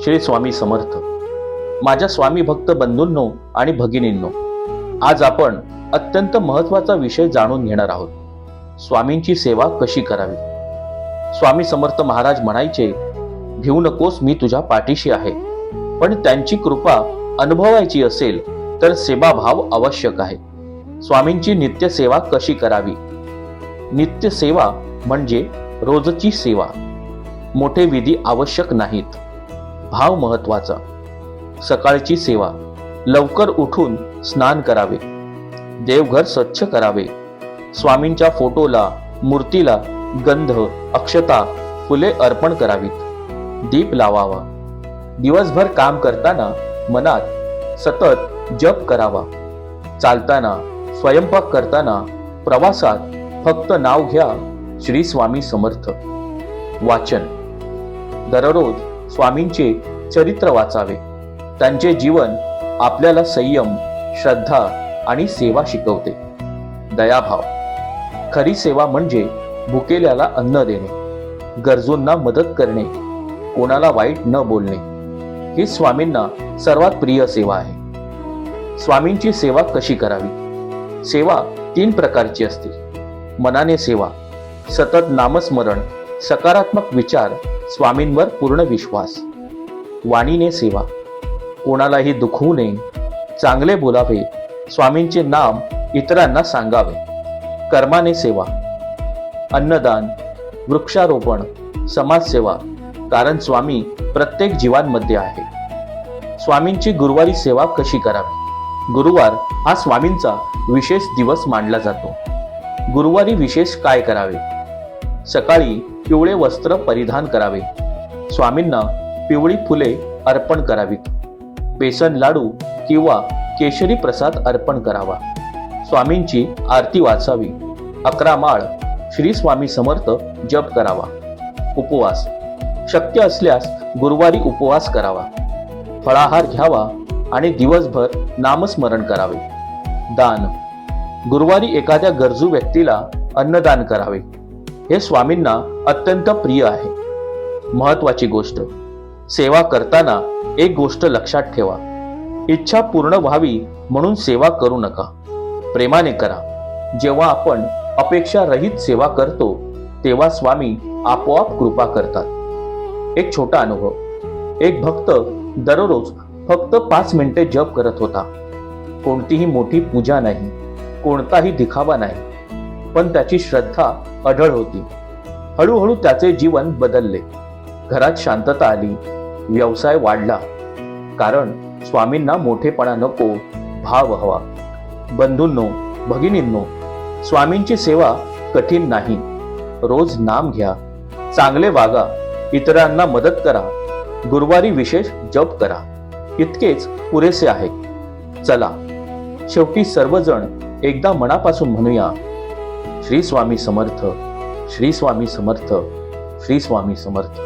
श्री स्वामी समर्थ. माझ्या स्वामी भक्त बंधूंनो आणि भगिनींनो, आज आपण अत्यंत महत्त्वाचा विषय जाणून घेणार आहोत. स्वामींची सेवा कशी करावी. स्वामी समर्थ महाराज म्हणायचे, भिवू नकोस, मी तुझ्या पाठीशी आहे. पण त्यांची कृपा अनुभवायची असेल तर सेवाभाव आवश्यक आहे. स्वामींची नित्य सेवा कशी करावी. नित्य सेवा म्हणजे रोजची सेवा. मोठे विधी आवश्यक नाहीत, भाव महत्वाचा. सकाळची सेवा, लवकर उठून स्नान करावे, देवघर स्वच्छ करावे, स्वामींच्या फोटोला मूर्तीला गंध अक्षता फुले अर्पण करावीत, दीप लावावा. दिवसभर काम करताना मनात सतत जप करावा. चालताना, स्वयंपाक करताना, प्रवासात फक्त नाव घ्या, श्री स्वामी समर्थ. वाचन, दररोज स्वामींचे चरित्र वाचावे. त्यांचे जीवन आपल्याला संयम, श्रद्धा आणि सेवा शिकवते. दयाभाव, खरी सेवा म्हणजे भुकेल्याला अन्न देणे, गरजूंना मदत करणे, कोणाला वाईट न बोलणे. ही स्वामींना सर्वात प्रिय सेवा आहे. स्वामींची सेवा कशी करावी. सेवा 3 प्रकारची असते. मनाने सेवा, सतत नामस्मरण, सकारात्मक विचार, स्वामींवर पूर्ण विश्वास. वाणीने सेवा, कोणालाही दुखवू नये, चांगले बोलावे, स्वामींचे नाम इतरांना सांगावे. कर्माने सेवा, अन्नदान, वृक्षारोपण, समाजसेवा, कारण स्वामी प्रत्येक जीवांमध्ये आहे. स्वामींची गुरुवारी सेवा कशी करावी. गुरुवार हा स्वामींचा विशेष दिवस मानला जातो. गुरुवारी विशेष काय करावे. सकाळी पिवळे वस्त्र परिधान करावे, स्वामींना पिवळी फुले अर्पण करावीत, बेसन लाडू किंवा केशरी प्रसाद अर्पण करावा, स्वामींची आरती वाचावी, 11 माळ श्री स्वामी समर्थ जप करावा. उपवास, शक्य असल्यास गुरुवारी उपवास करावा, फळाहार घ्यावा आणि दिवसभर नामस्मरण करावे. दान, गुरुवारी एखाद्या गरजू व्यक्तीला अन्नदान करावे. हे स्वामींना अत्यंत प्रिय आहे. महत्वाची गोष्ट, सेवा करताना एक गोष्ट लक्षात ठेवा, इच्छा पूर्ण व्हावी म्हणून सेवा करू नका, प्रेमाने करा. जेव्हा आपण अपेक्षा रहित सेवा करतो तेव्हा स्वामी आपोआप कृपा करतात. एक छोटा अनुभव, एक भक्त दररोज फक्त 5 मिनिटे जप करत होता. कोणतीही मोठी पूजा नाही, कोणताही दिखावा नाही, पण त्याची श्रद्धा अढळ होती. हळूहळू त्याचे जीवन बदलले. घरात शांतता आली, व्यवसाय वाढला. कारण स्वामींना मोठेपणा नको, भाव हवा. बंधूंनो, भगिनींनो, स्वामींची सेवा कठीण नाही. रोज नाम घ्या, चांगले वागा, इतरांना मदत करा, गुरुवारी विशेष जप करा. इतकेच पुरेसे आहे. चला, शेवटी सर्वजण एकदा मनापासून म्हणूया, श्री स्वामी समर्थ, श्री स्वामी समर्थ, श्री स्वामी समर्थ.